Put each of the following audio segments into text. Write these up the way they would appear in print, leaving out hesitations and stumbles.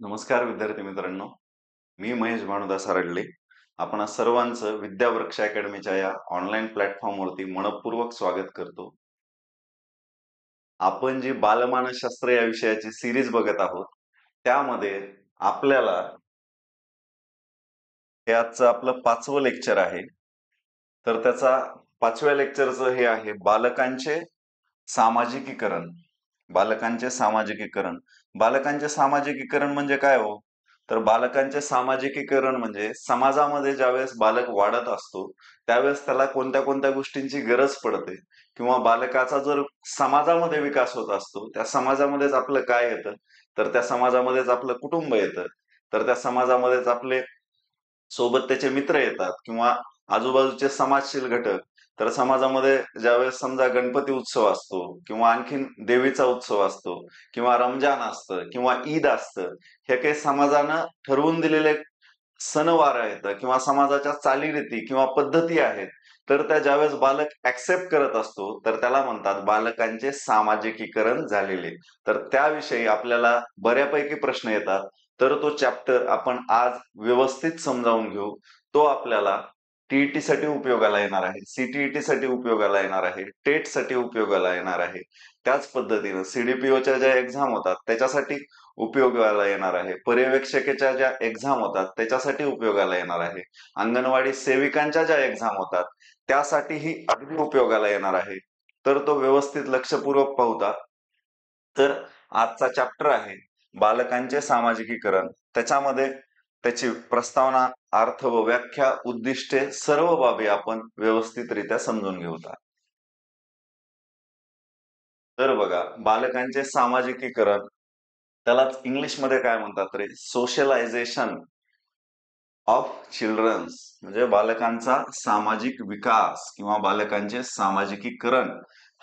नमस्कार विद्यार्थी मित्रांनो, मी महेश भानुदास हरडले. आपण सर्वांचं विद्यावृक्ष अकॅडमीच्या या ऑनलाईन प्लॅटफॉर्मवरती मनपूर्वक स्वागत करतो. आपण जी बालमानसशास्त्र या विषयाची सिरीज बघत आहोत, त्यामध्ये आपल्याला हे आजचं आपलं 5वं लेक्चर आहे. तर त्याचा 5व्या लेक्चरचं हे आहे बालकांचे सामाजिकीकरण. बालकांचे सामाजिकीकरण. बालकांचे सामाजिकीकरण म्हणजे काय हो? तर बालकांचे सामाजिकीकरण म्हणजे समाजामध्ये ज्यावेळेस बालक वाढत असतो, त्यावेळेस त्याला कोणत्या कोणत्या गोष्टींची गरज पडते किंवा बालकाचा जर समाजामध्ये विकास होत असतो, त्या समाजामध्येच आपलं काय येतं? तर त्या समाजामध्येच आपलं कुटुंब येतं. तर त्या समाजामध्येच आपले सोबत त्याचे मित्र येतात किंवा आजूबाजूचे समाजशील घटक. तर समाजामध्ये ज्यावेळेस समजा गणपती उत्सव असतो किंवा आणखीन देवीचा उत्सव असतो किंवा रमजान असतं किंवा ईद असतं, हे काही समाजानं ठरवून दिलेले सणवार आहेत किंवा समाजाच्या चालीरीती किंवा पद्धती आहेत. तर त्या ज्यावेळेस बालक ऍक्सेप्ट करत असतो, तर त्याला म्हणतात बालकांचे सामाजिकीकरण झालेले. तर त्याविषयी आपल्याला बऱ्यापैकी प्रश्न येतात. तर तो चॅप्टर आपण आज व्यवस्थित समजावून घेऊ. तो आपल्याला टीईटी साठी उपयोगाला येणार आहे, सीटीईटी साठी उपयोगाला येणार आहे, टेट साठी उपयोगाला येणार आहे. त्याच पद्धतीनं सीडीपीओच्या ज्या एक्झाम होतात त्याच्यासाठी उपयोगाला येणार आहे, पर्यवेक्षकेच्या ज्या एक्झाम होतात त्याच्यासाठी उपयोगाला येणार आहे, अंगणवाडी सेविकांच्या ज्या एक्झाम होतात त्यासाठीही अगदी उपयोगाला येणार आहे. तर तो व्यवस्थित लक्षपूर्वक पाहूता. तर आजचा चॅप्टर आहे बालकांचे सामाजिकीकरण. त्याच्यामध्ये त्याची प्रस्तावना, अर्थ व व्याख्या, उद्दिष्टे सर्व बाबी आपण व्यवस्थितरित्या समजून घेऊया. तर बघा, बालकांचे सामाजिकीकरण त्यालाच इंग्लिशमध्ये काय म्हणतात रे? सोशलायझेशन ऑफ चिल्ड्रन्स, म्हणजे बालकांचा सामाजिक विकास किंवा बालकांचे सामाजिकीकरण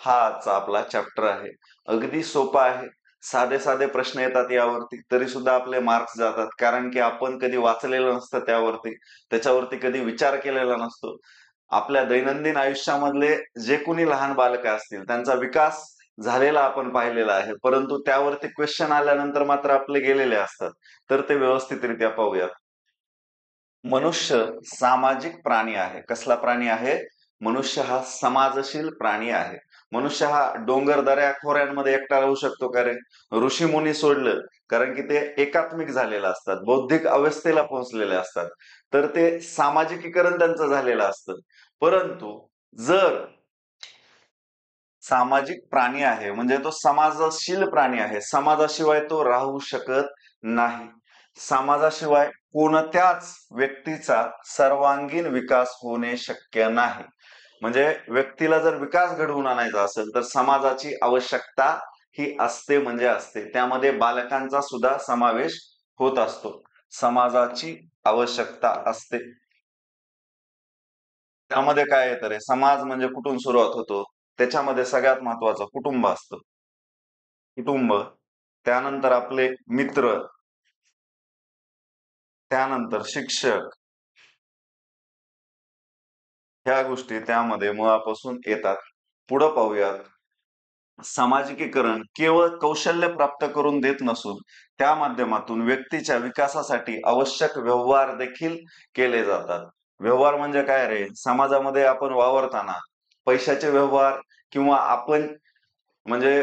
हा आजचा आपला चॅप्टर आहे. अगदी सोपा आहे. साधे साधे प्रश्न येतात यावरती, तरी सुद्धा आपले मार्क्स जातात, कारण की आपण कधी वाचलेलं नसतं त्याच्यावरती कधी विचार केलेला नसतो. आपल्या दैनंदिन आयुष्यामधले जे कोणी लहान बालक असतील त्यांचा विकास झालेला आपण पाहिलेला आहे, परंतु त्यावरती क्वेश्चन आल्यानंतर मात्र आपले गेलेले असतात. तर ते व्यवस्थितरित्या पाहूयात. मनुष्य सामाजिक प्राणी आहे. कसला प्राणी आहे? मनुष्य हा समाजशील प्राणी आहे. मनुष्य हा डोंगर दऱ्या खोऱ्यांमध्ये एकटा राहू शकतो का रे? ऋषी मुनी सोडलं, कारण की ते एकात्मिक झालेले असतात, बौद्धिक अवस्थेला पोहोचलेले असतात, तर ते सामाजिकीकरण त्यांचं झालेलं असतं. परंतु जर सामाजिक प्राणी आहे म्हणजे तो समाजशील प्राणी आहे, समाजाशिवाय तो राहू शकत नाही. समाजाशिवाय कोणत्याच व्यक्तीचा सर्वांगीण विकास होणे शक्य नाही. म्हणजे व्यक्तीला जर विकास घडवून आणायचा असेल तर समाजाची आवश्यकता ही असते म्हणजे असते. त्यामध्ये बालकांचा सुद्धा समावेश होत असतो. समाजाची आवश्यकता असते. त्यामध्ये काय येतं रे? समाज म्हणजे कुठून सुरुवात होतो? त्याच्यामध्ये सगळ्यात महत्वाचं कुटुंब असतं. कुटुंब, त्यानंतर आपले मित्र, त्यानंतर शिक्षक, ह्या गोष्टी त्यामध्ये मुळापासून येतात. पुढं पाहूयात. सामाजिकीकरण केवळ कौशल्य प्राप्त करून देत नसून त्या माध्यमातून व्यक्तीच्या विकासासाठी आवश्यक व्यवहार देखील केले जातात. व्यवहार म्हणजे काय रे? समाजामध्ये आपण वावरताना पैशाचे व्यवहार किंवा आपण म्हणजे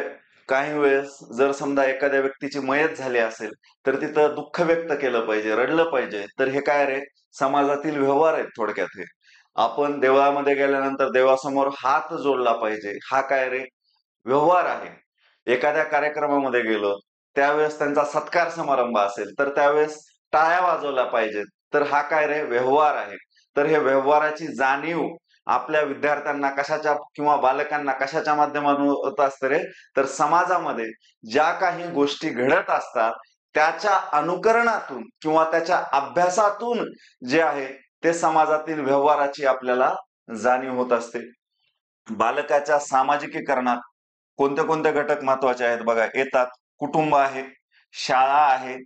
काही वेळेस जर समजा एखाद्या व्यक्तीची मयत झाली असेल, तर तिथं दुःख व्यक्त केलं पाहिजे, रडलं पाहिजे. तर हे काय रे? समाजातील व्यवहार आहेत थोडक्यात हे. आपण देवळामध्ये गेल्यानंतर देवासमोर हात जोडला पाहिजे. हा काय रे? व्यवहार आहे. एखाद्या कार्यक्रमामध्ये गेलो, त्यावेळेस त्यांचा सत्कार समारंभ असेल, तर त्यावेळेस टाळ्या वाजवल्या पाहिजेत. तर हा काय रे? व्यवहार आहे. तर हे व्यवहाराची जाणीव आपल्या विद्यार्थ्यांना कशाच्या किंवा बालकांना कशाच्या माध्यमातून होत असते रे? तर समाजामध्ये ज्या काही गोष्टी घडत असतात, त्याच्या अनुकरणातून किंवा त्याच्या अभ्यासातून जे आहे ते समाजातील व्यवहाराची आपल्याला जाणीव होत असते. बालकाच्या सामाजिकीकरणात कोणते कोणते घटक महत्वाचे आहेत बघा येतात. कुटुंब आहे, शाळा आहे,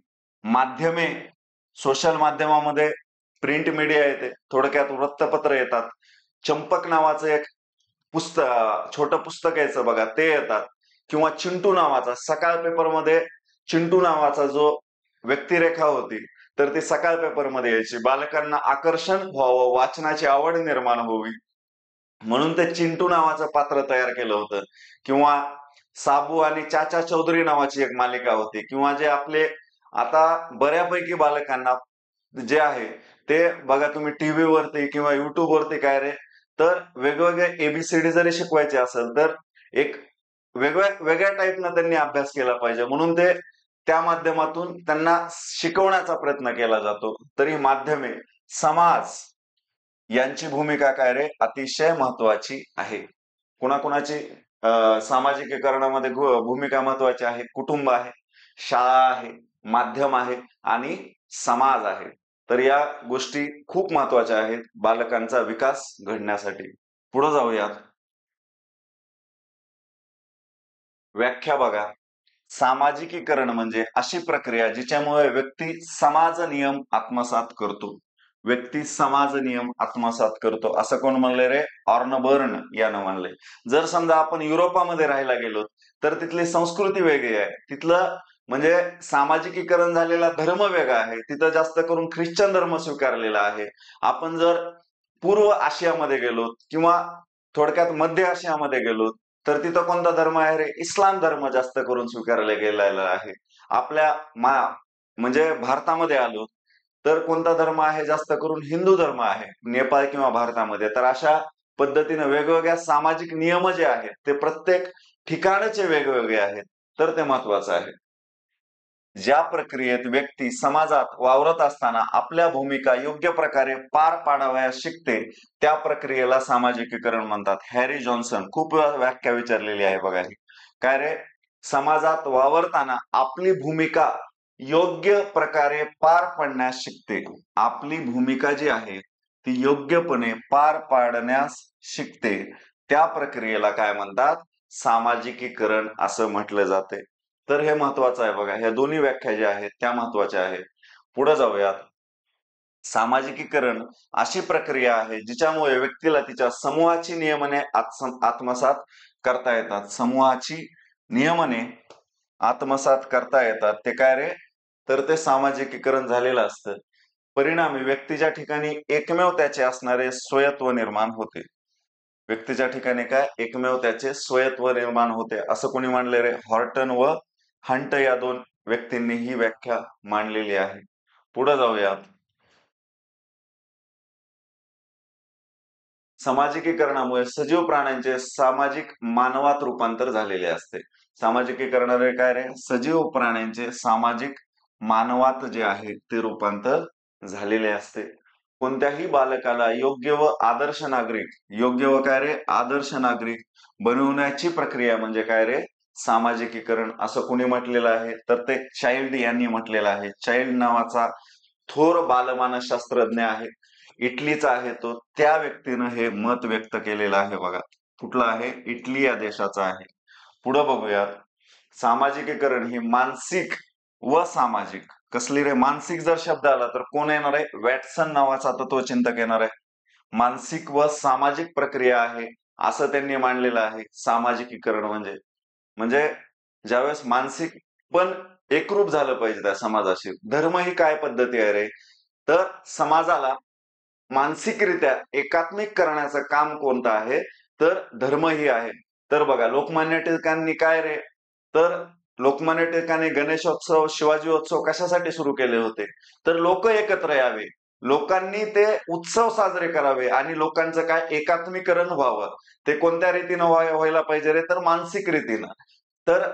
माध्यमे, सोशल माध्यमामध्ये प्रिंट मीडिया येते, थोडक्यात वृत्तपत्र येतात, चंपक नावाचं एक छोटं पुस्तक यायचं बघा ते येतात, किंवा चिंटू नावाचा सकाळ पेपरमध्ये चिंटू नावाचा जो व्यक्तिरेखा होती तर ती सकाळ पेपरमध्ये यायची. बालकांना आकर्षण व्हावं, वाचनाची आवड निर्माण व्हावी म्हणून ते चिंटू नावाचं पात्र तयार केलं होतं. किंवा साबू आणि चाचा चौधरी नावाची एक मालिका होती. किंवा जे आपले आता बऱ्यापैकी बालकांना जे आहे ते बघा तुम्ही टीव्ही वरती किंवा युट्यूब वरती काय रे, तर वेगवेगळे एबीसीडी जरी शिकवायचे असेल तर एक वेगळ्या वेगळ्या टाईपनं त्यांनी अभ्यास केला पाहिजे म्हणून ते त्या माध्यमातून त्यांना शिकवण्याचा प्रयत्न केला जातो. तरी माध्यमे, समाज यांची भूमिका काय रे अतिशय महत्वाची आहे. कुणाकुणाची सामाजिकीकरणामध्ये भूमिका महत्वाची आहे. कुटुंब आहे, शाळा आहे, माध्यम आहे आणि समाज आहे. तर या गोष्टी खूप महत्वाच्या आहेत बालकांचा विकास घडण्यासाठी. पुढे जाऊयात. व्याख्या बघा. सामाजिकीकरण म्हणजे अशी प्रक्रिया जिच्यामुळे व्यक्ती समाज नियम आत्मसात करतो. व्यक्ती समाज नियम आत्मसात करतो असं कोण म्हणले रे? ऑर्नबर्न यानं म्हणले. जर समजा आपण युरोपामध्ये राहायला गेलो तर तिथली संस्कृती वेगळी आहे. तिथलं म्हणजे सामाजिकीकरण झालेला धर्म वेगळा आहे. तिथं जास्त करून ख्रिश्चन धर्म स्वीकारलेला आहे. आपण जर पूर्व आशियामध्ये गेलो किंवा थोडक्यात मध्य आशियामध्ये गेलो तर तिथं कोणता धर्म आहे रे? इस्लाम धर्म जास्त करून स्वीकारला गेलेला आहे. आपल्या म्हणजे भारतामध्ये आलो तर कोणता धर्म आहे? जास्त करून हिंदू धर्म आहे नेपाळ किंवा भारतामध्ये. तर अशा पद्धतीने वेगवेगळ्या सामाजिक नियम जे आहेत ते प्रत्येक ठिकाणचे वेगवेगळे आहेत. तर ते महत्वाचं आहे. ज्या प्रक्रियेत व्यक्ती समाजात वावरत असताना आपल्या भूमिका योग्य प्रकारे पार पाडावयास शिकते त्या प्रक्रियेला सामाजिकीकरण म्हणतात. हॅरी जॉन्सन खूप वेळा व्याख्या विचारलेली आहे बघा ही. काय रे? समाजात वावरताना आपली भूमिका योग्य प्रकारे पार पाडण्यास शिकते. आपली भूमिका जी आहे ती योग्यपणे पार पाडण्यास शिकते त्या प्रक्रियेला काय म्हणतात? सामाजिकीकरण असं म्हटलं जाते. तर हे महत्वाचं आहे बघा. ह्या दोन्ही व्याख्या ज्या आहेत त्या महत्वाच्या आहेत. पुढे जाऊयात. सामाजिकीकरण अशी प्रक्रिया आहे जिच्यामुळे व्यक्तीला तिच्या समूहाची नियमने आत्मसात करता येतात. समूहाची नियमने आत्मसात करता येतात. ते काय रे? तर ते सामाजिकीकरण झालेलं असतं. परिणामी व्यक्तीच्या ठिकाणी एकमेव त्याचे असणारे स्वयत्व निर्माण होते. व्यक्तीच्या ठिकाणी काय? एकमेव त्याचे स्वयत्व निर्माण होते असं कोणी मांडले रे? हॉर्टन व हंट या दोन व्यक्तींनी ही व्याख्या मांडलेली आहे. पुढे जाऊयात. सामाजिकीकरणामुळे सजीव प्राण्यांचे सामाजिक मानवात रूपांतर झालेले असते. सामाजिकीकरणाने काय रे? सजीव प्राण्यांचे सामाजिक मानवात जे आहे ते रूपांतर झालेले असते. कोणत्याही बालकाला योग्य व आदर्श नागरिक, योग्य व काय रे? आदर्श नागरिक बनवण्याची प्रक्रिया म्हणजे काय रे? सामाजिकीकरण असं कोणी म्हटलेलं आहे? तर ते चाइल्ड यांनी म्हटलेलं आहे. चाइल्ड नावाचा थोर बालमानसशास्त्रज्ञ आहे. इटलीचा आहे तो. त्या व्यक्तीनं हे मत व्यक्त केलेलं आहे बघा. कुठला आहे? इटली या देशाचा आहे. पुढे बघूयात. सामाजिकीकरण ही मानसिक व सामाजिक, कसली रे? मानसिक जर शब्द आला तर कोण येणार आहे? वॅटसन नावाचा तत्वचिंतक येणार आहे. मानसिक व सामाजिक प्रक्रिया आहे असं त्यांनी मांडलेलं आहे सामाजिकीकरण म्हणजे. म्हणजे ज्यावेळेस मानसिक पण एकरूप झालं पाहिजे त्या समाजाशी. धर्म ही काय पद्धती आहे रे? तर समाजाला मानसिकरित्या एकात्मिक करण्याचं काम कोणतं आहे? तर धर्म ही आहे. तर बघा लोकमान्य टिळकांनी काय रे? तर लोकमान्य टिळकांनी गणेशोत्सव, शिवाजीोत्सव कशासाठी सुरू केले होते? तर लोक एकत्र यावे, लोकांनी ते उत्सव साजरे करावे आणि लोकांचं काय एकात्मीकरण व्हावं. ते कोणत्या रीतीनं व्हायला पाहिजे रे? तर मानसिक रीतीनं. तर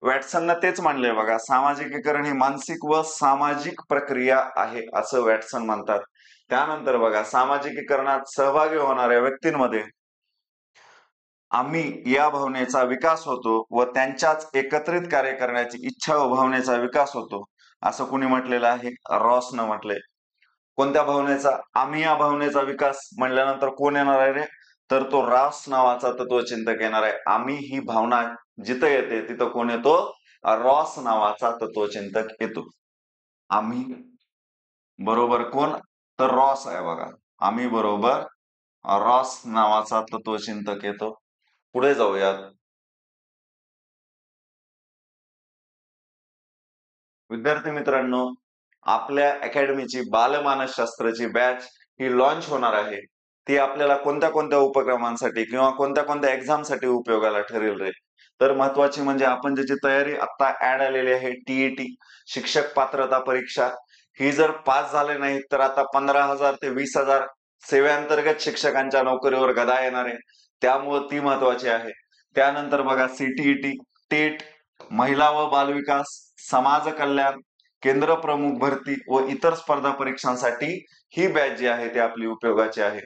वॅटसननं तेच मांडलंय बघा. सामाजिकीकरण ही मानसिक व सामाजिक प्रक्रिया आहे असं वॅटसन म्हणतात. त्यानंतर बघा सामाजिकीकरणात सहभागी होणाऱ्या व्यक्तींमध्ये आम्ही या भावनेचा विकास होतो व त्यांच्याच एकत्रित कार्य करण्याची इच्छा व भावनेचा विकास होतो असं कुणी म्हटलेलं आहे? रॉसनं म्हटलंय. कोणत्या भावनेचा? आम्ही या भावनेचा विकास म्हणल्यानंतर कोण येणार आहे रे? तर तो रॉस नावाचा तत्वचिंतक येणार आहे. आम्ही ही भावना जिथं येते तिथं कोण येतो? रॉस नावाचा तत्वचिंतक येतो. आम्ही बरोबर कोण? तर रॉस आहे बघा. आम्ही बरोबर रॉस नावाचा तत्वचिंतक येतो. पुढे जाऊयात. विद्यार्थी मित्रांनो, आपल्या अकॅडमीची बालमानसशास्त्राची बॅच ही लॉन्च होणार आहे. ती आपल्याला कोणत्या कोणत्या उपक्रमांसाठी किंवा कोणत्या कोणत्या एक्झामसाठी उपयोगाला ठरेल रे? तर महत्वाची म्हणजे आपण ज्याची तयारी आता ऍड आलेली आहे टीईटी शिक्षक पात्रता परीक्षा, ही जर पास झाले नाही तर आता 15,000 ते 20,000 सेवेअंतर्गत शिक्षकांच्या नोकरीवर गदा येणार आहे, त्यामुळे ती महत्वाची आहे. त्यानंतर बघा सीटीईटी, टेट, महिला व बालविकास, समाज कल्याण, केंद्र प्रमुख भरती व इतर स्पर्धा परीक्षांसाठी ही बॅच जी आहे ती आपली उपयोगाची आहे.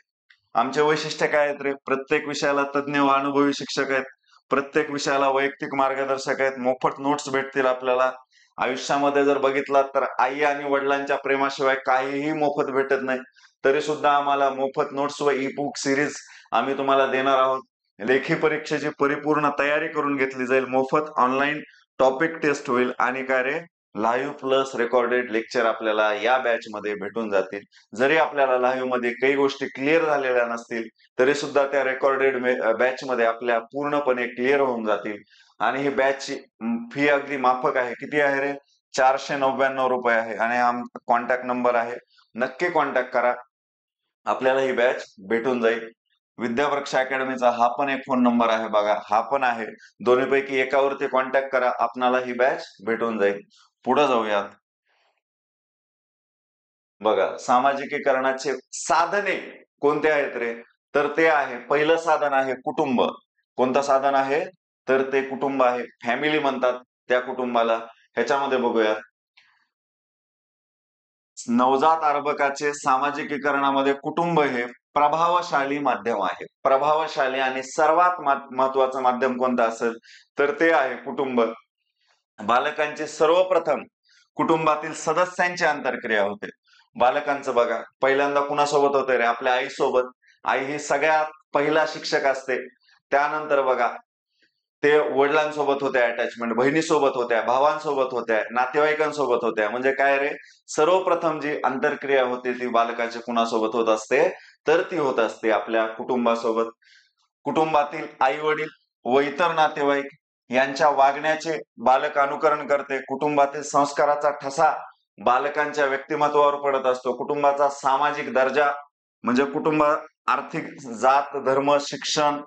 आमचे वैशिष्ट्य काय आहेत रे? प्रत्येक विषयाला तज्ज्ञ व अनुभवी शिक्षक आहेत, प्रत्येक विषयाला वैयक्तिक मार्गदर्शक आहेत, मोफत नोट्स भेटतील आपल्याला. आयुष्यामध्ये जर बघितलात तर आई आणि वडिलांच्या प्रेमाशिवाय काहीही मोफत भेटत नाही, तरी सुद्धा आम्हाला मोफत नोट्स व ई बुक सिरीज आम्ही तुम्हाला देणार आहोत. लेखी परीक्षेची परिपूर्ण तयारी करून घेतली जाईल, मोफत ऑनलाईन टॉपिक टेस्ट होईल आणि काय रे लाईव्ह प्लस रेकॉर्डेड लेक्चर आपल्याला या बॅच मध्ये भेटून जातील. जरी आपल्याला लाईव्ह मध्ये काही गोष्टी क्लिअर झालेल्या नसतील तरी सुद्धा त्या रेकॉर्डेड बॅच मध्ये आपल्या पूर्णपणे क्लिअर होऊन जातील. आणि ही बॅचची फी अगदी माफक आहे. किती आहे रे? 499 रुपये आहे. आणि कॉन्टॅक्ट नंबर आहे, नक्की कॉन्टॅक्ट करा, आपल्याला ही बॅच भेटून जाईल. विद्यावृक्ष अकॅडमीचा हा पण एक फोन नंबर आहे बघा, हा पण आहे. दोन्हीपैकी एकावरती कॉन्टॅक्ट करा, आपणाला ही बॅच भेटून जाईल. पुढे जाऊयात. बघा, सामाजिकीकरणाचे साधने कोणते आहेत रे? तर ते आहे, पहिलं साधन आहे कुटुंब. कोणतं साधन आहे? तर ते कुटुंब आहे, फॅमिली म्हणतात त्या कुटुंबाला. ह्याच्यामध्ये बघूया, नवजात अर्भकाचे सामाजिकीकरणामध्ये कुटुंब हे प्रभावशाली माध्यम आहे. प्रभावशाली आणि सर्वात महत्वाचं माध्यम कोणतं असेल तर ते आहे कुटुंब. बालकांचे सर्वप्रथम कुटुंबातील सदस्यांची आंतरक्रिया होते. बालकांचं बघा, पहिल्यांदा कुणासोबत होते रे? आपल्या आईसोबत. आई ही सगळ्यात पहिला शिक्षक असते. त्यानंतर बघा, ते वडिलांसोबत होत्या अटॅचमेंट, बहिणीसोबत होत्या, भावांसोबत होत्या, नातेवाईकांसोबत होत्या. म्हणजे काय रे, सर्वप्रथम जी आंतरक्रिया होते ती बालकाची कुणासोबत होत असते तर ती होत असते आपल्या कुटुंबासोबत. कुटुंबातील आई वडील व इतर नातेवाईक यांच्या वागण्याचे बालक अनुकरण करते. कुटुंबातील संस्काराचा ठसा बालकांच्या व्यक्तिमत्वावर पडत असतो. कुटुंबाचा सामाजिक दर्जा म्हणजे कुटुंब, आर्थिक, जात, धर्म, शिक्षण,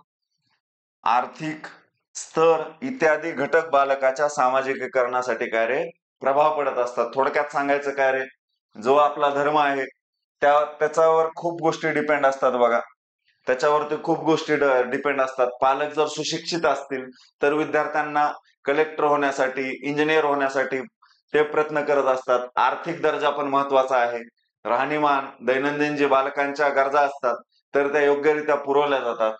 आर्थिक स्तर इत्यादी घटक बालकाच्या सामाजिकीकरणासाठी काय रे प्रभाव पडत असतात. थोडक्यात सांगायचं काय रे, जो आपला धर्म आहे त्याच्यावर खूप गोष्टी डिपेंड असतात बघा. त्याच्यावरती खूप गोष्टी डिपेंड असतात. पालक जर सुशिक्षित असतील तर विद्यार्थ्यांना कलेक्टर होण्यासाठी, इंजिनियर होण्यासाठी ते प्रयत्न करत असतात. आर्थिक दर्जा पण महत्वाचा आहे. राहणीमान, दैनंदिन जे बालकांच्या गरजा असतात तर त्या योग्यरित्या पुरवल्या जातात.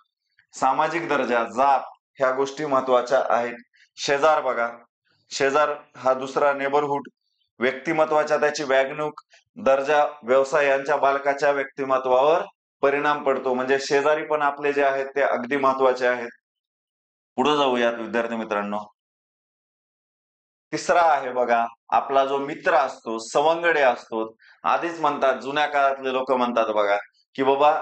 सामाजिक दर्जा, जात ह्या गोष्टी महत्वाच्या आहेत. शेजार बघा, शेजार हा दुसरा नेबरहुड, व्यक्तिमत्वाच्या त्याची वागणूक, दर्जा, व्यवसाय यांच्या बालकाच्या व्यक्तिमत्वावर परिणाम पडतो. म्हणजे शेजारी पण आपले जे आहेत ते अगदी महत्वाचे आहेत. पुढे जाऊयात विद्यार्थी मित्रांनो. तिसरा आहे बघा, आपला जो मित्र असतो, सवंगडे असतो. आधीच म्हणतात, जुन्या काळातले लोक म्हणतात बघा, की बाबा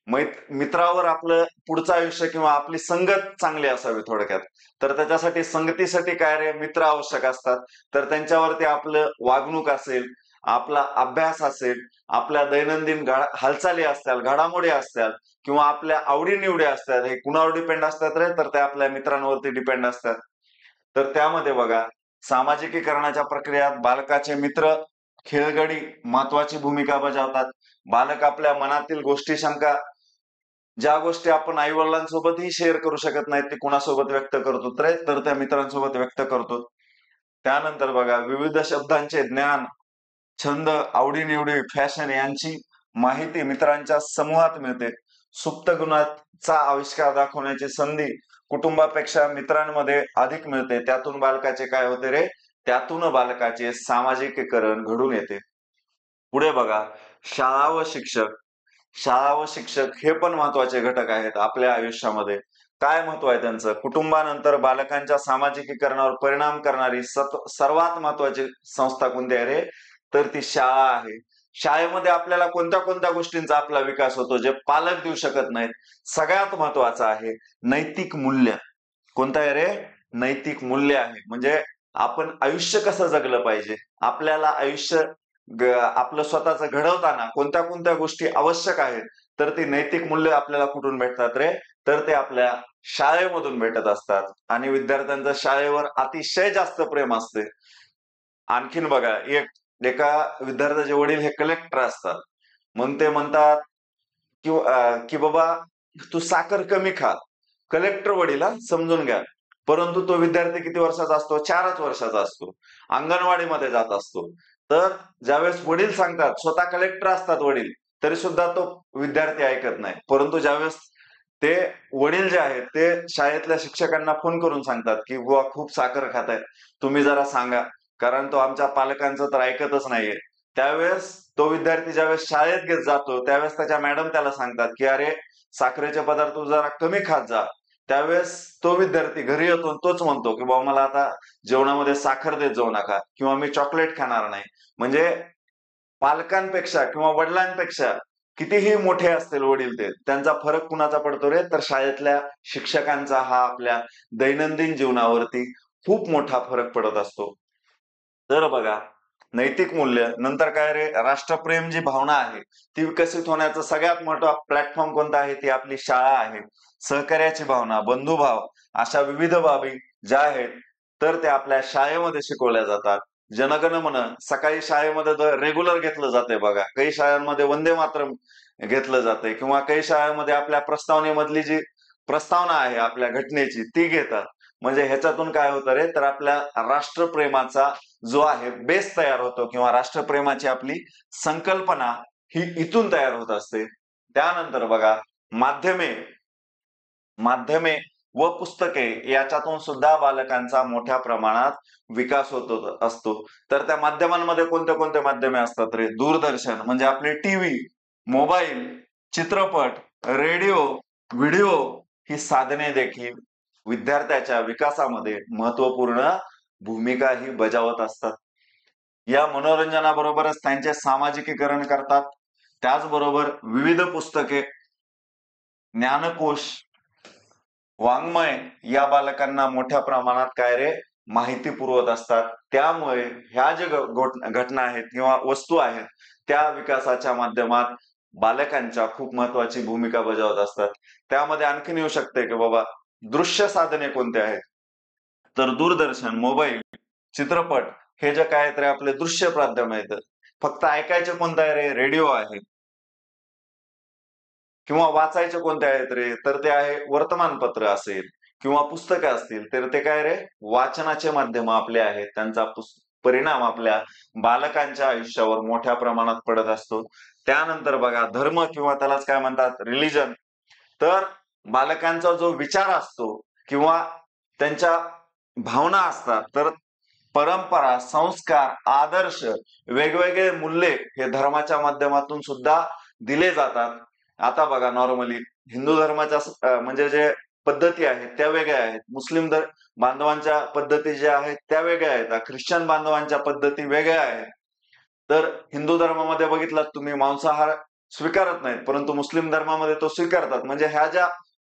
मित्रावर आपलं पुढचं आयुष्य किंवा आपली संगत चांगली असावी थोडक्यात. तर त्याच्यासाठी संगतीसाठी काय रे मित्र आवश्यक असतात. तर त्यांच्यावरती आपलं वागणूक असेल, आपला अभ्यास असेल, आपल्या दैनंदिन हालचाली असतात, घडामोडी असतात किंवा आपल्या आवडीनिवडी असतात, हे कुणावर डिपेंड असतात रे? तर ते आपल्या मित्रांवरती डिपेंड असतात. तर त्यामध्ये बघा, सामाजिकीकरणाच्या प्रक्रियेत बालकाचे मित्र खेळगडी महत्वाची भूमिका बजावतात. बालक आपल्या मनातील गोष्टी, शंका, ज्या गोष्टी आपण आई वडिलांसोबतही शेअर करू शकत नाही ते कुणासोबत व्यक्त करतो तर त्या मित्रांसोबत व्यक्त करतो. त्यानंतर बघा, विविध शब्दांचे ज्ञान, छंद, आवडीनिवडी, फॅशन यांची माहिती मित्रांच्या समूहात मिळते. सुप्त गुणाचा आविष्कार दाखवण्याची संधी कुटुंबापेक्षा मित्रांमध्ये अधिक मिळते. त्यातून बालकाचे काय होते रे? त्यातून बालकाचे सामाजिकीकरण घडून येते. पुढे बघा, शाळा व शिक्षक. शाळा व शिक्षक हे पण महत्वाचे घटक आहेत आपल्या आयुष्यामध्ये. काय महत्व आहे त्यांचं? कुटुंबानंतर बालकांच्या सामाजिकीकरणावर परिणाम करणारी सर्वात महत्वाची संस्था कोणती आहे रे? तर ती शाळा आहे. शाळेमध्ये आपल्याला कोणत्या कोणत्या गोष्टींचा आपला विकास होतो जे पालक देऊ शकत नाहीत? सगळ्यात महत्वाचं आहे नैतिक मूल्य. कोणतं आहे रे? नैतिक मूल्य आहे. म्हणजे आपण आयुष्य कसं जगलं पाहिजे, आपल्याला आयुष्य आपलं स्वतःचं घडवताना कोणत्या कोणत्या गोष्टी आवश्यक आहेत, तर ती नैतिक मूल्य आपल्याला कुठून भेटतात रे? तर ते आपल्या शाळेमधून भेटत असतात. आणि विद्यार्थ्यांचं शाळेवर अतिशय जास्त प्रेम असते. आणखीन बघा, एका विद्यार्थ्याचे वडील हे कलेक्टर असतात. मग ते म्हणतात की बाबा तू साखर कमी खा. कलेक्टर वडील समजून घ्या. परंतु तो विद्यार्थी किती वर्षाचा असतो? 4च वर्षाचा असतो. अंगणवाडीमध्ये जात असतो. तर ज्यावेळेस वडील सांगतात, स्वतः कलेक्टर असतात वडील, तरी सुद्धा तो विद्यार्थी ऐकत नाही. परंतु ज्यावेळेस ते वडील जे आहेत ते शाळेतल्या शिक्षकांना फोन करून सांगतात, की बुवा खूप साखर खाताय, तुम्ही जरा सांगा. कारण तो आमच्या पालकांचं तर ऐकतच नाहीये. त्यावेळेस तो विद्यार्थी ज्यावेळेस शाळेत जातो, त्यावेळेस त्याच्या मॅडम त्याला सांगतात, की "अरे, साखरेचे पदार्थ तू जरा कमी खात जा." त्यावेळेस तो विद्यार्थी घरी येतो आणि तोच म्हणतो, की "बाबा मला आता जेवणामध्ये साखर देत जाऊ नका किंवा मी चॉकलेट खाणार नाही." म्हणजे पालकांपेक्षा किंवा वडिलांपेक्षा कितीही मोठे असतील वडील ते, त्यांचा फरक कुणाचा पडतो रे? तर शाळेतल्या शिक्षकांचा हा आपल्या दैनंदिन जीवनावरती खूप मोठा फरक पडत असतो. तर बघा, नैतिक मूल्य नंतर काय रे? राष्ट्रप्रेम जी भावना आहे, ती विकसित होण्याचा सगळ्यात मोठा प्लॅटफॉर्म कोणता आहे? ती आपली शाळा आहे. सहकार्याची भावना, बंधुभाव अशा विविध बाबी ज्या आहेत, तर त्या आपल्या शाळेमध्ये शिकवल्या जातात. जनगण मन सकाळी शाळेमध्ये रेग्युलर घेतलं जातंय बघा. काही शाळांमध्ये वंदे मातरम घेतलं जातंय किंवा काही शाळांमध्ये आपल्या प्रस्तावनेमधली जी प्रस्तावना आहे आपल्या घटनेची ती घेतात. म्हणजे ह्याच्यातून काय होतं रे? तर आपल्या राष्ट्रप्रेमाचा जो आहे बेस तयार होतो किंवा राष्ट्रप्रेमाची आपली संकल्पना ही इथून तयार होत असते. त्यानंतर बघा, माध्यमे माध्यमे व पुस्तके याच्यातून सुद्धा बालकांचा मोठ्या प्रमाणात विकास होत असतो. तर त्या माध्यमांमध्ये कोणते कोणते माध्यमे असतात रे? दूरदर्शन म्हणजे आपले टीव्ही, मोबाईल, चित्रपट, रेडिओ, व्हिडिओ ही साधने देखील विद्यार्थ्याच्या विकासामध्ये महत्त्वपूर्ण भूमिका ही बजावत असतात. या मनोरंजनाबरोबरच त्यांचे सामाजिकीकरण करतात. त्याचबरोबर विविध पुस्तके, ज्ञानकोश, वाङ्मय या बालकांना मोठ्या प्रमाणात काय रे? माहिती पुरवत असतात. त्यामुळे ह्या ज्या घटना आहेत किंवा वस्तू आहेत, त्या विकासाच्या माध्यमात बालकांच्या खूप महत्त्वाची भूमिका बजावत असतात. त्यामध्ये आणखीन येऊ शकते, की बाबा दृश्य साधने कोणती आहेत? तर दूरदर्शन, मोबाईल, चित्रपट हे जे काय तर आपले दृश्य माध्यम आहेत. फक्त ऐकायचं कोणतं आहे रे? रेडिओ आहे. किंवा वाचायचे कोणते आहेत रे? तर ते आहे वर्तमानपत्र असेल किंवा पुस्तकं असतील, तर ते काय रे? वाचनाचे माध्यम आपले आहेत. त्यांचा परिणाम आपल्या बालकांच्या आयुष्यावर मोठ्या प्रमाणात पडत असतो. त्यानंतर बघा, धर्म किंवा त्यालाच काय म्हणतात रिलिजन. तर बालकांचा जो विचार असतो किंवा त्यांच्या भावना असतात, तर परंपरा, संस्कार, आदर्श, वेगवेगळे मूल्ये हे धर्माच्या माध्यमातून सुद्धा दिले जातात. आता बघा, नॉर्मली हिंदू धर्माच्या म्हणजे जे पद्धती आहेत त्या वेगळ्या आहेत. मुस्लिम बांधवांच्या पद्धती ज्या आहेत त्या वेगळ्या आहेत. ख्रिश्चन बांधवांच्या पद्धती वेगळ्या आहेत. तर हिंदू धर्मामध्ये बघितलात तुम्ही मांसाहार स्वीकारत नाहीत, परंतु मुस्लिम धर्मामध्ये तो स्वीकारतात. म्हणजे ह्या ज्या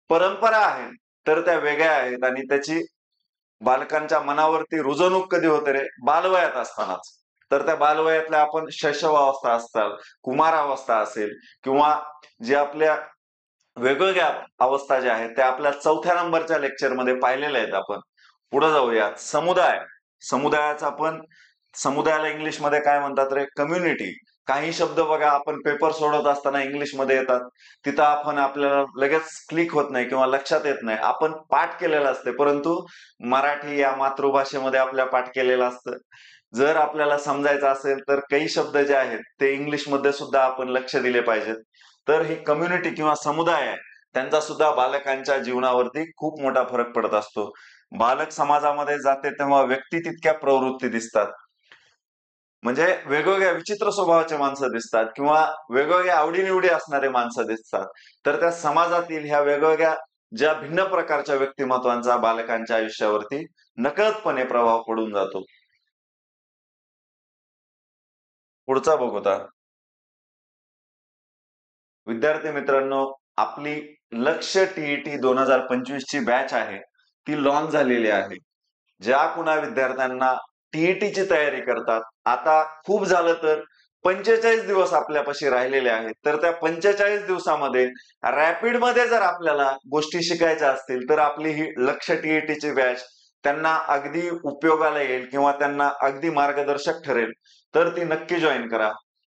परंपरा आहेत, तर त्या वेगळ्या आहेत आणि त्याची बालकांच्या मनावरती रुजवणूक कधी होते रे? बालवयात असतानाच. तर त्या बालवयातल्या आपण शैशवावस्था असतात, कुमारावस्था असेल किंवा जे आपल्या वेगवेगळ्या अवस्था ज्या आहेत त्या आपल्या 4थ्या नंबरच्या लेक्चरमध्ये पाहिलेल्या आहेत आपण. पुढे जाऊयात. समुदायाचा आपण समुदायाला इंग्लिशमध्ये काय म्हणतात रे? कम्युनिटी. काही शब्द बघा आपण पेपर सोडवत असताना इंग्लिशमध्ये येतात. तिथं आपण आपल्याला लगेच क्लिक होत नाही किंवा लक्षात येत नाही. आपण पाठ केलेलं असते, परंतु मराठी या मातृभाषेमध्ये आपल्या पाठ केलेलं असतं. जर आपल्याला समजायचं असेल तर काही शब्द जे आहेत ते इंग्लिशमध्ये सुद्धा आपण लक्ष दिले पाहिजेत. तर ही कम्युनिटी किंवा समुदाय आहे, त्यांचा सुद्धा बालकांच्या जीवनावरती खूप मोठा फरक पडत असतो. बालक समाजामध्ये जाते तेव्हा व्यक्ती तितक्या प्रवृत्ती दिसतात. म्हणजे वेगवेगळ्या विचित्र स्वभावाचे माणसं दिसतात किंवा वेगवेगळ्या आवडी-निवडी असणारे माणसं दिसतात. तर त्या समाजातील ह्या वेगवेगळ्या ज्या भिन्न प्रकारच्या व्यक्तिमत्वांचा बालकांच्या आयुष्यावरती नकळतपणे प्रभाव पडून जातो. पुढचा बघूता. विद्यार्थी मित्रांनो, आपली लक्ष्य टी-ई-टी 2025 ची बॅच आहे, ती लॉन्च झालेली आहे. ज्या कुणा विद्यार्थ्यांना टीईटीची तयारी करतात, आता खूप झालं तर 45 दिवस आपल्यापाशी राहिलेले आहेत, तर त्या 45 दिवसामध्ये रॅपिडमध्ये जर आपल्याला गोष्टी शिकायच्या असतील, तर आपली ही लक्ष्य टीईटीची बॅच त्यांना अगदी उपयोगाला येईल किंवा त्यांना अगदी मार्गदर्शक ठरेल, तर ती नक्की जॉईन करा.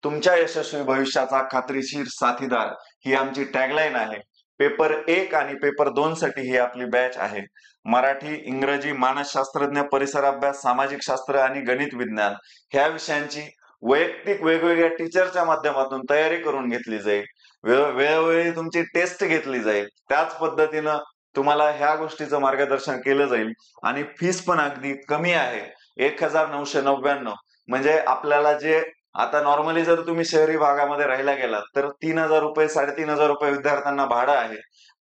तुमच्या यशस्वी भविष्याचा खात्रीशीर साथीदार ही आमची टॅगलाईन आहे. पेपर 1 आणि पेपर 2 साठी ही आपली बॅच आहे. मराठी, इंग्रजी, मानसशास्त्रज्ञ, परिसर अभ्यास, सामाजिक शास्त्र आणि गणित विज्ञान ह्या विषयांची वैयक्तिक वेगवेगळ्या टीचरच्या माध्यमातून तयारी करून घेतली जाईल. वेळोवेळी तुमची टेस्ट घेतली जाईल. त्याच पद्धतीनं तुम्हाला ह्या गोष्टीचं मार्गदर्शन केलं जाईल आणि फीस पण अगदी कमी आहे. 1999 म्हणजे आपल्याला जे आता नॉर्मली जर तुम्ही शहरी भागामध्ये राहायला गेलात तर 3,000 रुपये 3,500 रुपये विद्यार्थ्यांना भाडं आहे.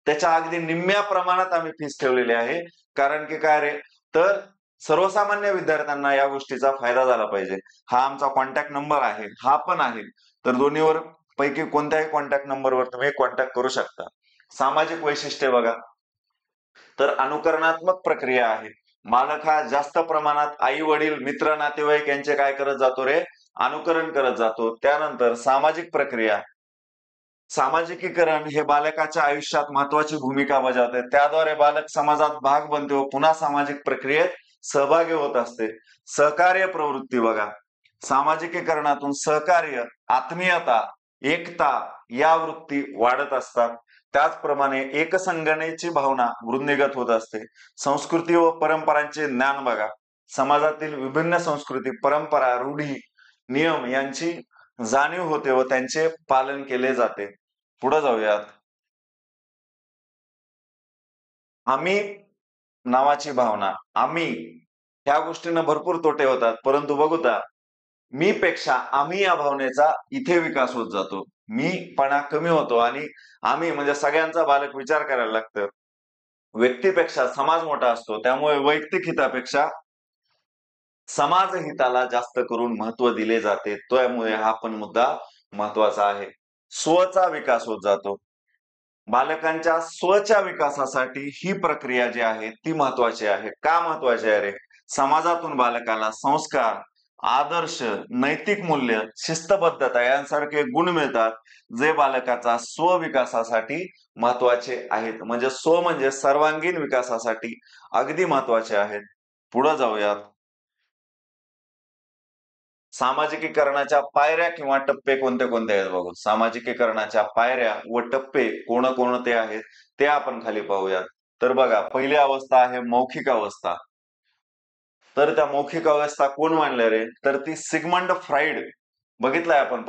त्याच्या अगदी निम्म्या प्रमाणात आम्ही फीस ठेवलेली आहे. कारण की काय रे, तर सर्वसामान्य विद्यार्थ्यांना या गोष्टीचा फायदा झाला पाहिजे. हा आमचा कॉन्टॅक्ट नंबर आहे, हा पण आहे. तर दोन्हीवर पैकी कोणत्याही कॉन्टॅक्ट नंबरवर तुम्ही कॉन्टॅक्ट करू शकता. सामाजिक वैशिष्ट्ये बघा, तर अनुकरणात्मक प्रक्रिया आहे. बालक हा जास्त प्रमाणात आई वडील मित्र नातेवाईक यांचे काय करत जातो रे, अनुकरण करत जातो. त्यानंतर सामाजिक प्रक्रिया, सामाजिकीकरण हे बालकाच्या आयुष्यात महत्वाची भूमिका बजावते. त्याद्वारे बालक समाजात भाग बनते व पुन्हा सामाजिक प्रक्रियेत सहभागी होत असते. सहकार्य प्रवृत्ती बघा, सामाजिकीकरणातून सहकार्य, आत्मीयता, एकता या वृत्ती वाढत असतात. त्याचप्रमाणे एकसंघनेची भावना वृद्धिंगत होत असते. संस्कृती व परंपरांचे ज्ञान बघा, समाजातील विभिन्न संस्कृती, परंपरा, रूढी, नियम यांची जाणीव होते व त्यांचे पालन केले जाते. पुढे जाऊयात. आम्ही नावाची भावना, आम्ही ह्या गोष्टीनं भरपूर तोटे होतात, परंतु बघूता मी पेक्षा आम्ही या भावनेचा इथे विकास होत जातो. मीपणा कमी होतो आणि आम्ही म्हणजे सगळ्यांचा बालक विचार करायला लागतं. व्यक्तीपेक्षा समाज मोठा असतो, त्यामुळे वैयक्तिक हितापेक्षा समाज हिताला जास्त करून महत्व दिले जाते. त्यामुळे हा पण मुद्दा महत्वाचा आहे. स्वचा विकास होत जातो. बालकांच्या स्वच्या विकासासाठी ही प्रक्रिया जी आहे ती महत्वाची आहे. का महत्वाची आहे रे? समाजातून बालकाला संस्कार, आदर्श, नैतिक मूल्य, शिस्तबद्धता यांसारखे गुण मिळतात, जे बालकाचा स्वविकासासाठी महत्वाचे आहेत. म्हणजे स्व म्हणजे सर्वांगीण विकासासाठी अगदी महत्वाचे आहेत. पुढे जाऊयात. सामाजिकीकरणाच्या पायऱ्या किंवा टप्पे कोणते कोणते आहेत बघू. सामाजिकीकरणाच्या पायऱ्या व टप्पे कोणकोणते आहेत ते आपण खाली पाहूयात. तर बघा, पहिली अवस्था आहे मौखिक अवस्था. तर त्या मौखिक अवस्था कोण मांडल्या रे? तर ती सिगमंड फ्राईड. बघितलंय आपण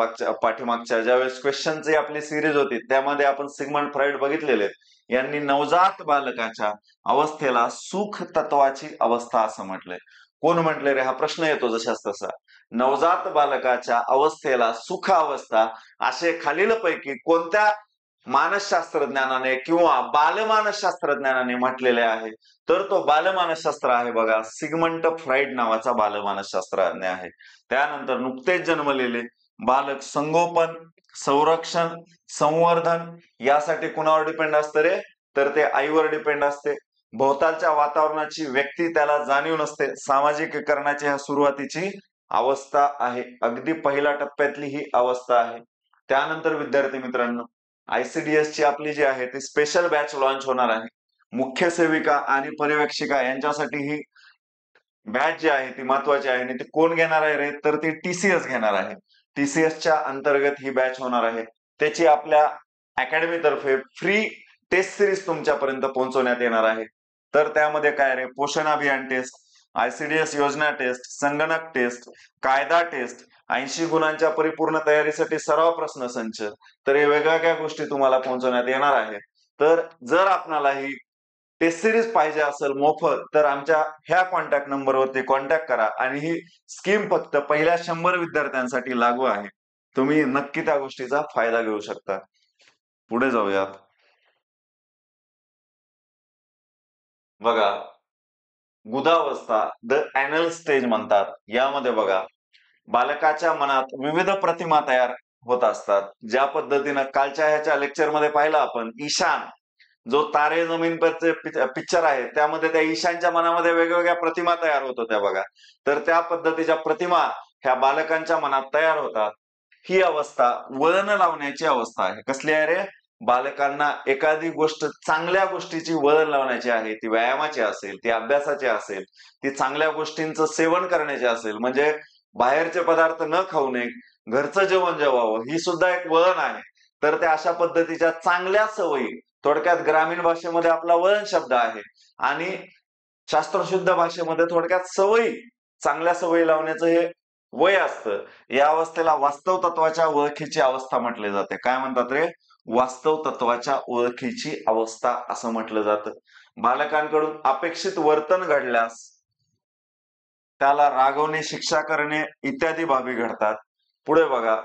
पाठीमागच्या ज्यावेळेस क्वेश्चनची आपली सिरीज होती त्यामध्ये आपण सिगमंड फ्राईड बघितलेले. यांनी नवजात बालकाच्या अवस्थेला सुख तत्वाची अवस्था असं म्हटलंय. कोण म्हटले रे? हा प्रश्न येतो जशास तसा. नवजात बालकाच्या अवस्थेला सुख अवस्था असे खालीलपैकी कोणत्या मानसशास्त्रज्ञानाने किंवा बालमानसशास्त्रज्ञानाने म्हटलेले आहे? तर तो बालमानसशास्त्र आहे बघा, सिगमंड फ्राईड नावाचा बालमानसशास्त्रज्ञ आहे. त्यानंतर नुकतेच जन्मलेले बालक संगोपन, संरक्षण, संवर्धन यासाठी कुणावर डिपेंड असतं रे? तर ते आईवर डिपेंड असते. भोवतालच्या वातावरणाची व्यक्ती त्याला जाणीव नसते. सामाजिकीकरणाची ह्या सुरुवातीची अवस्था आहे. अगदी पहिल्या टप्प्यातली ही अवस्था आहे. त्यानंतर विद्यार्थी मित्रांनो, आयसीडीएस ची आपली जी आहे ती स्पेशल बॅच लॉन्च होणार आहे. मुख्य सेविका आणि पर्यवेक्षिका यांच्यासाठी ही बॅच जी आहे ती महत्वाची आहे. आणि ती कोण घेणार आहे रे? तर ती टीसीएस घेणार आहे. टीसीएसच्या अंतर्गत ही बॅच होणार आहे. त्याची आपल्या अकॅडमी तर्फे फ्री टेस्ट सिरीज तुमच्यापर्यंत पोहोचवण्यात येणार आहे. तर त्यामध्ये काय रे? पोषण अभियान टेस्ट, आयसीडीएस योजना टेस्ट, संगणक टेस्ट, कायदा टेस्ट, 80 गुणांच्या परिपूर्ण तयारीसाठी सराव प्रश्न संच, तर हे वेगवेगळ्या गोष्टी तुम्हाला पोहोचवण्यात येणार आहेत. तर जर आपणाला ही टेस्ट सिरीज पाहिजे असेल मोफत, तर आमच्या ह्या कॉन्टॅक्ट नंबरवरती कॉन्टॅक्ट करा आणि ही स्कीम फक्त पहिल्या 100 विद्यार्थ्यांसाठी लागू आहे. तुम्ही नक्की त्या गोष्टीचा फायदा घेऊ शकता. पुढे जाऊयात. बघा, गुदावस्था द ऍनल स्टेज म्हणतात. यामध्ये बघा, बालकाच्या मनात विविध प्रतिमा तयार होत असतात. ज्या पद्धतीनं कालच्या ह्याच्या लेक्चरमध्ये पाहिलं आपण, ईशान जो तारे जमीन परचे पिक्चर आहे त्यामध्ये त्या ईशानच्या मनामध्ये वेगवेगळ्या प्रतिमा तयार होत होत्या बघा. तर त्या पद्धतीच्या प्रतिमा ह्या बालकांच्या मनात तयार होतात. ही अवस्था वळण लावण्याची अवस्था आहे. कसली आहे रे? बालकांना एखादी गोष्ट चांगल्या गोष्टीची वळण लावण्याची आहे. ती व्यायामाची असेल, ती अभ्यासाची असेल, ती चांगल्या गोष्टींचं सेवन करण्याची असेल, म्हणजे बाहेरचे पदार्थ न खाऊ नये, घरचं जेवण जेवावं, ही सुद्धा एक वळण आहे. तर त्या अशा पद्धतीच्या चांगल्या सवयी, थोडक्यात ग्रामीण भाषेमध्ये आपला वळण शब्द आहे आणि शास्त्रशुद्ध भाषेमध्ये थोडक्यात सवयी, चांगल्या सवयी लावण्याचं हे वय असतं. या अवस्थेला वास्तव तत्वाच्या ओळखीची अवस्था म्हटले जाते. काय म्हणतात रे? वास्तव तत्वाच्या ओळखीची अवस्था असं म्हटलं जातं. बालकांकडून अपेक्षित वर्तन घडल्यास त्याला रागवणे, शिक्षा करणे इत्यादी बाबी घडतात. पुढे बघा,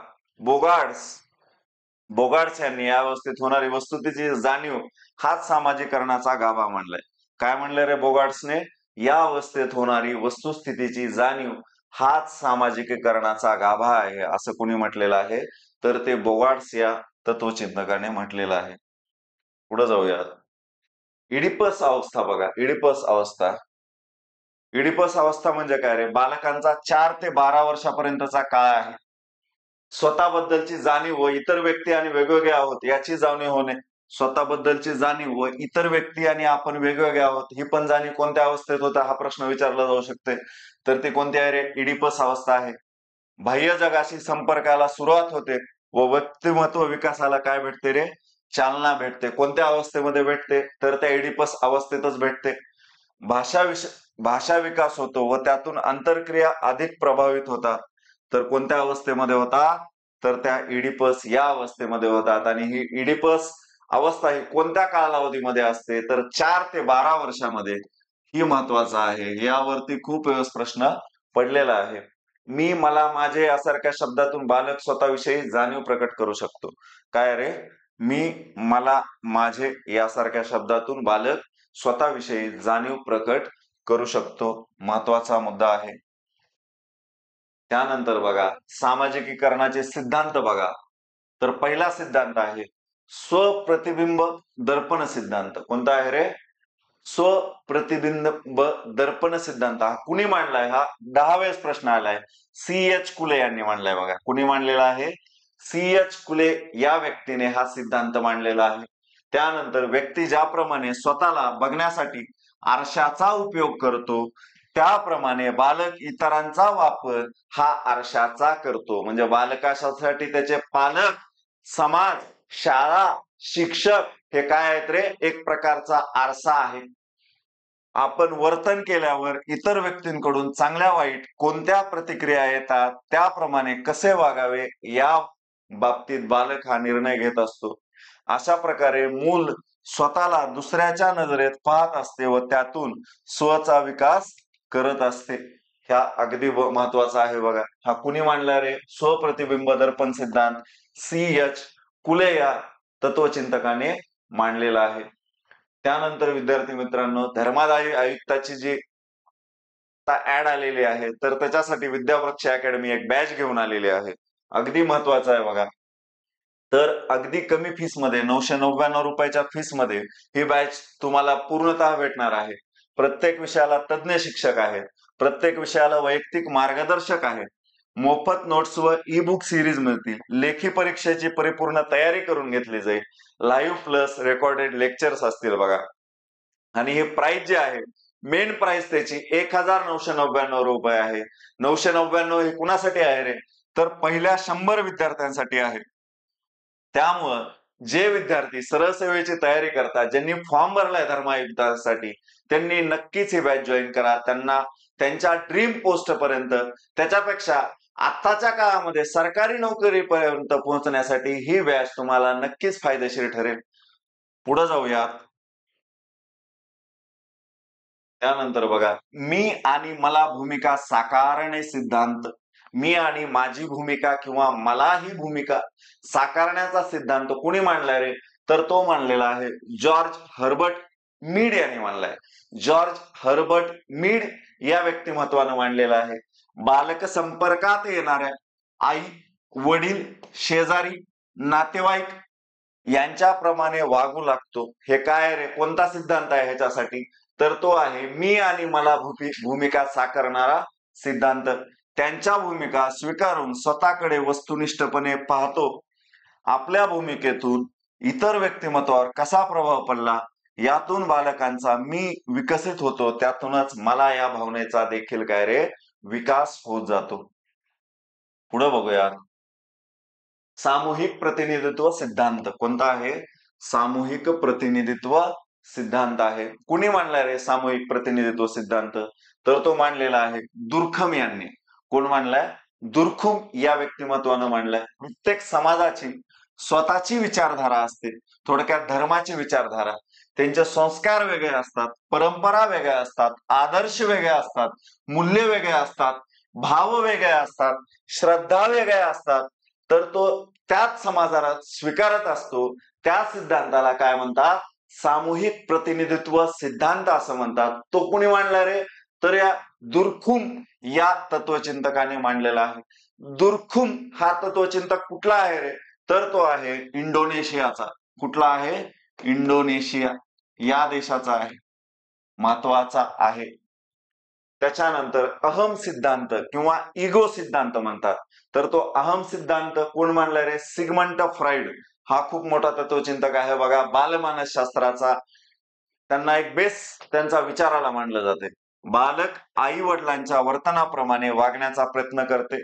बोगार्ड्स यांनी या अवस्थेत होणारी वस्तुस्थितीची जाणीव हाच सामाजिकरणाचा गाभा म्हणलाय. काय म्हणलं रे बोगार्ड्सने? या अवस्थेत होणारी वस्तुस्थितीची जाणीव हाच सामाजिकीकरणाचा गाभा आहे असं कोणी म्हटलेलं आहे? तर ते बोगार्ड्स या तत्वचिंतकाने म्हटलेलं आहे. पुढे जाऊयात. इडिपस अवस्था बघा, इडिपस अवस्था. इडिपस अवस्था म्हणजे काय रे? बालकांचा 4 ते 12 वर्षापर्यंतचा काळ आहे. स्वतःबद्दलची जाणीव व इतर व्यक्ती आणि वेगवेगळे आहोत याची जाणीव होणे. स्वतःबद्दलची जाणीव व इतर व्यक्ती आणि आपण वेगवेगळे आहोत ही पण जाणीव कोणत्या अवस्थेत होता हा प्रश्न विचारला जाऊ शकते. तर ती कोणती आहे रे? इडिपस अवस्था आहे. बाह्य जगाशी संपर्काला सुरुवात होते व व्यक्तिमत्व विकासाला काय भेटते रे? चालना भेटते. कोणत्या अवस्थेमध्ये भेटते? तर त्या इडिपस अवस्थेतच भेटते. भाषा विकास होतो व त्यातून आंतरक्रिया अधिक प्रभावित होतात. तर कोणत्या अवस्थेमध्ये होतात? तर त्या इडिपस या अवस्थेमध्ये होतात. आणि ही इडिपस अवस्था ही कोणत्या कालावधीमध्ये असते? तर 4 ते 12 वर्षामध्ये. ही महत्वाचं आहे. यावरती खूप वेळेस प्रश्न पडलेला आहे. मी, मला, माझे यासारख्या शब्दातून बालक स्वतःविषयी जाणीव प्रकट करू शकतो. काय रे? मी, मला, माझे यासारख्या शब्दातून बालक स्वतःविषयी जाणीव प्रकट करू शकतो. महत्वाचा मुद्दा आहे. त्यानंतर बघा, सामाजिकीकरणाचे सिद्धांत बघा. तर पहिला सिद्धांत आहे स्वप्रतिबिंब दर्पण सिद्धांत. कोणता आहे रे? स्वप्रतिबिंब दर्पण सिद्धांत. हा कुणी मांडलाय? हा 10 वेळेस प्रश्न आलाय. C.H. कुले यांनी मांडलाय बघा. कुणी मांडलेला आहे? C.H. कुले या व्यक्तीने हा सिद्धांत मांडलेला आहे. त्यानंतर व्यक्ती ज्याप्रमाणे स्वतःला बघण्यासाठी आरशाचा उपयोग करतो त्याप्रमाणे बालक इतरांचा वापर हा आरशाचा करतो. म्हणजे बालकासाठी त्याचे पालक, समाज, शाळा, शिक्षक हे काय आहेत रे? एक प्रकारचा आरसा आहे. आपण वर्तन केल्यावर इतर व्यक्तींकडून चांगल्या वाईट कोणत्या प्रतिक्रिया येतात त्याप्रमाणे कसे वागावे या बाबतीत बालक हा निर्णय घेत असतो. अशा प्रकारे मूल स्वतःला दुसऱ्याच्या नजरेत पाहत असते व त्यातून स्वचा विकास करत असते. ह्या अगदी महत्वाचा आहे बघा. हा कुणी मांडला रे? स्वप्रतिबिंब दर्पण सिद्धांत C.H. कुले या तत्वचिंतकाने मांडलेला आहे. त्यानंतर विद्यार्थी मित्रांनो, धर्मादाय आयुक्ताची जी ऍड आलेली आहे तर त्याच्यासाठी विद्यावृक्ष अकॅडमी एक बॅच घेऊन आलेली आहे. अगदी महत्वाचं आहे बघा. तर अगदी कमी फीस मध्ये 999 रुपयाच्या फीस मध्ये ही बॅच तुम्हाला पूर्णतः भेटणार आहे. प्रत्येक विषयाला तज्ञ शिक्षक आहेत. प्रत्येक विषयाला वैयक्तिक मार्गदर्शक आहेत. मोफत नोट्स व ई बुक सिरीज मिळतील. लेखी परीक्षेची परिपूर्ण तयारी करून घेतली जाईल. लाईव्ह प्लस रेकॉर्डेड लेक्चर्स असतील बघा. आणि हे प्राइस जे आहे, मेन प्राइस त्याची 1999 रुपये आहे. 999 हे कुणासाठी आहे रे? तर पहिल्या 100 विद्यार्थ्यांसाठी आहे. त्यामुळं जे विद्यार्थी सरळ सेवेची तयारी करतात, ज्यांनी फॉर्म भरलाय धर्मायुक्तासाठी, त्यांनी नक्कीच ही बॅच जॉईन करा. त्यांना त्यांच्या ड्रीम पोस्ट पर्यंत, त्याच्यापेक्षा आताच्या काळामध्ये सरकारी नोकरीपर्यंत पोहोचण्यासाठी ही बॅच तुम्हाला नक्कीच फायदेशीर ठरेल. पुढे जाऊयात. त्यानंतर बघा, मी आणि मला भूमिका साकारणे सिद्धांत. मी आणि माझी भूमिका किंवा मला ही भूमिका साकारण्याचा सिद्धांत कोणी मांडलाय रे? तर तो मांडलेला आहे जॉर्ज हर्बर्ट मीड यांनी मांडलाय. जॉर्ज हर्बर्ट मीड या व्यक्तिमत्वानं मांडलेला आहे. बालक संपर्कात येणाऱ्या आई, वडील, शेजारी, नातेवाईक यांच्याप्रमाणे वागू लागतो. हे काय रे, कोणता सिद्धांत आहे ह्याच्यासाठी? तर तो आहे मी आणि मला भूमिका साकारणारा सिद्धांत. त्यांच्या भूमिका स्वीकारून स्वतःकडे वस्तुनिष्ठपणे पाहतो. आपल्या भूमिकेतून इतर व्यक्तिमत्वावर कसा प्रभाव पडला यातून बालकांचा मी विकसित होतो. त्यातूनच मला या भावनेचा देखील काय रे, विकास होत जातो. पुढे बघूया. सामूहिक प्रतिनिधित्व सिद्धांत कोणता आहे? सामूहिक प्रतिनिधित्व सिद्धांत आहे. कुणी मांडला रे सामूहिक प्रतिनिधित्व सिद्धांत? तर तो मांडलेला आहे दुर्खम यांनी. कोण मांडलाय? दुर्खम या व्यक्तिमत्वानं मांडलाय. प्रत्येक समाजाची स्वतःची विचारधारा असते, थोडक्यात धर्माची विचारधारा. त्यांचे संस्कार वेगळे असतात, परंपरा वेगळ्या असतात, आदर्श वेगळे असतात, मूल्य वेगळे असतात, भाव वेगळे असतात, श्रद्धा वेगळ्या असतात. तर तो त्याच समाजाला स्वीकारत असतो. त्या सिद्धांताला काय म्हणतात? सामूहिक प्रतिनिधित्व सिद्धांत असं म्हणतात. तो कुणी मांडला रे? तर या दुर्खुम या तत्वचिंतकाने मांडलेला आहे. दुर्खुम हा तत्वचिंतक कुठला आहे रे? तर तो आहे इंडोनेशियाचा. कुठला आहे? इंडोनेशिया या देशाचा आहे, महत्वाचा आहे. त्याच्यानंतर अहम सिद्धांत किंवा इगो सिद्धांत म्हणतात. तर तो अहम सिद्धांत कोण मांडलाय रे? सिगमंड फ्राइड हा खूप मोठा तत्वचिंतक आहे बघा, बालमानसशास्त्राचा. त्यांना एक बेस त्यांचा विचाराला मानलं जाते. बालक आई वडिलांच्या वर्तनाप्रमाणे वागण्याचा प्रयत्न करते.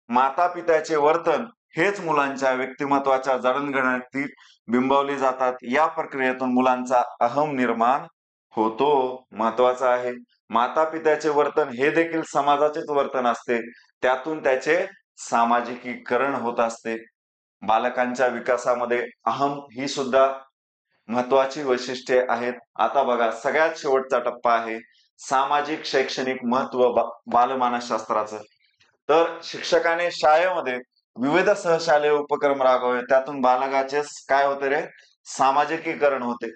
माता पित्याचे वर्तन हेच मुलांच्या व्यक्तिमत्वाच्या जडणघडणीत बिंबवले जातात. या प्रक्रियेतून मुलांचा अहम निर्माण होतो. महत्वाचा आहे. माता पित्याचे वर्तन हे देखील समाजाचेच वर्तन असते. त्यातून त्याचे सामाजिकीकरण होत असते. बालकांच्या विकासामध्ये अहम ही सुद्धा महत्वाची वैशिष्ट्ये आहेत. आता बघा, सगळ्यात शेवटचा टप्पा आहे सामाजिक शैक्षणिक महत्व बालमानसशास्त्राचं. तर शिक्षकाने शाळेमध्ये विविध सहशालेय उपक्रम राबवावे. त्यातून बालकाचे काय होते रे? सामाजिकीकरण होते.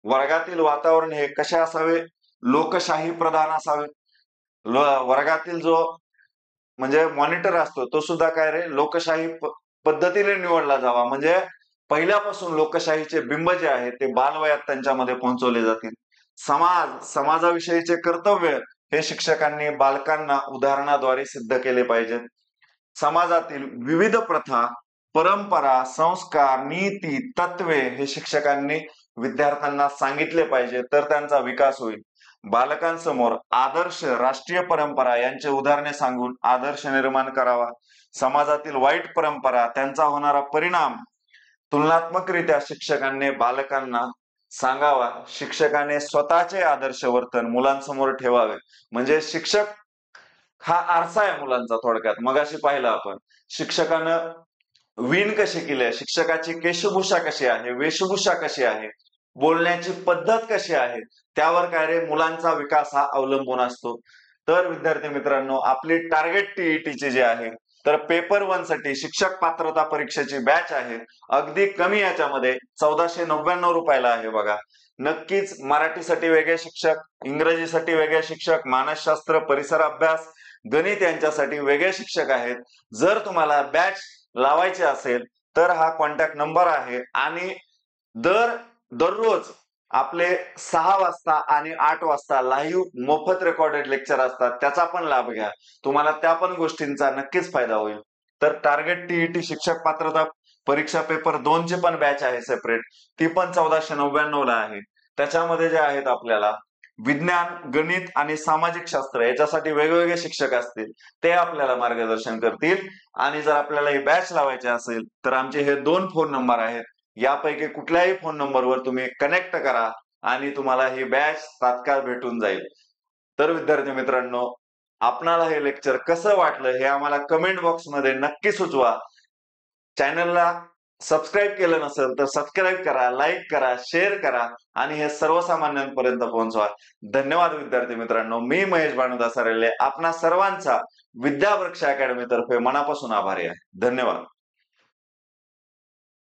वर्गातील वातावरण हे कसे असावे? लोकशाही प्रधान असावे. वर्गातील जो म्हणजे मॉनिटर असतो तो सुद्धा काय रे? लोकशाही पद्धतीने निवडला जावा. म्हणजे पहिल्यापासून लोकशाहीचे बिंब जे आहे ते बालवयात त्यांच्यामध्ये पोहोचवले जातील. समाजाविषयीचे कर्तव्य हे शिक्षकांनी बालकांना उदाहरणाद्वारे सिद्ध केले पाहिजेत. समाजातील विविध प्रथा, परंपरा, संस्कार, नीती, तत्वे हे शिक्षकांनी विद्यार्थ्यांना सांगितले पाहिजे, तर त्यांचा विकास होईल. बालकांसमोर आदर्श, राष्ट्रीय परंपरा यांचे उदाहरणे सांगून आदर्श निर्माण करावा. समाजातील वाईट परंपरा, त्यांचा होणारा परिणाम तुलनात्मकरित्या शिक्षकांनी बालकांना सांगावा. शिक्षकाने स्वतःचे आदर्श वर्तन मुलांसमोर ठेवावे. म्हणजे शिक्षक हा आरसा आहे मुलांचा. थोडक्यात मगाशी पाहिलं आपण, शिक्षकानं विण कशी केली आहे, शिक्षकाची केशभूषा कशी आहे, वेशभूषा कशी आहे, बोलण्याची पद्धत कशी आहे, त्यावर काय रे मुलांचा विकास हा अवलंबून असतो. तर विद्यार्थी मित्रांनो, आपली टार्गेट टीईटीची जे आहे तर पेपर 1 साठी शिक्षक पात्रता परीक्षेची बॅच आहे. अगदी कमी याच्यामध्ये 1499 रुपयाला आहे बघा. नक्कीच मराठीसाठी वेगळे शिक्षक, इंग्रजीसाठी वेगळे शिक्षक, मानसशास्त्र, परिसर अभ्यास, गणित यांच्यासाठी वेगळे शिक्षक आहेत. जर तुम्हाला बॅच लावायची असेल तर हा कॉन्टॅक्ट नंबर आहे. आणि दररोज आपले 6 वाजता आणि 8 वाजता लाईव्ह मोफत रेकॉर्डेड लेक्चर असतात. त्याचा पण लाभ घ्या, तुम्हाला त्या पण गोष्टींचा नक्कीच फायदा होईल. तर टार्गेट टीईटी शिक्षक पात्रता परीक्षा पेपर 2 ची पण बॅच आहे सेपरेट, ती पण 1499 ला आहे. त्याच्यामध्ये जे आहेत आपल्याला विज्ञान, गणित आणि सामाजिक शास्त्र याच्यासाठी वेगवेगळे शिक्षक असतील, ते आपल्याला मार्गदर्शन करतील. आणि जर आपल्याला ही बॅच लावायची असेल तर आमचे हे 2 फोन नंबर आहेत. यापैकी कुठल्याही फोन नंबरवर तुम्ही कनेक्ट करा आणि तुम्हाला ही बॅच तात्काळ भेटून जाईल. तर विद्यार्थी मित्रांनो, आपणाला हे लेक्चर कसं वाटलं हे आम्हाला कमेंट बॉक्समध्ये नक्की सुचवा. चॅनलला सबस्क्राईब केलं नसेल तर सबस्क्राईब करा, लाईक करा, शेअर करा आणि हे सर्वसामान्यांपर्यंत पोहोचवा. धन्यवाद विद्यार्थी मित्रांनो. मी महेश भानुदास आपणा सर्वांचा विद्यावृक्ष अकॅडमी तर्फे मनापासून आभारी आहे. धन्यवाद.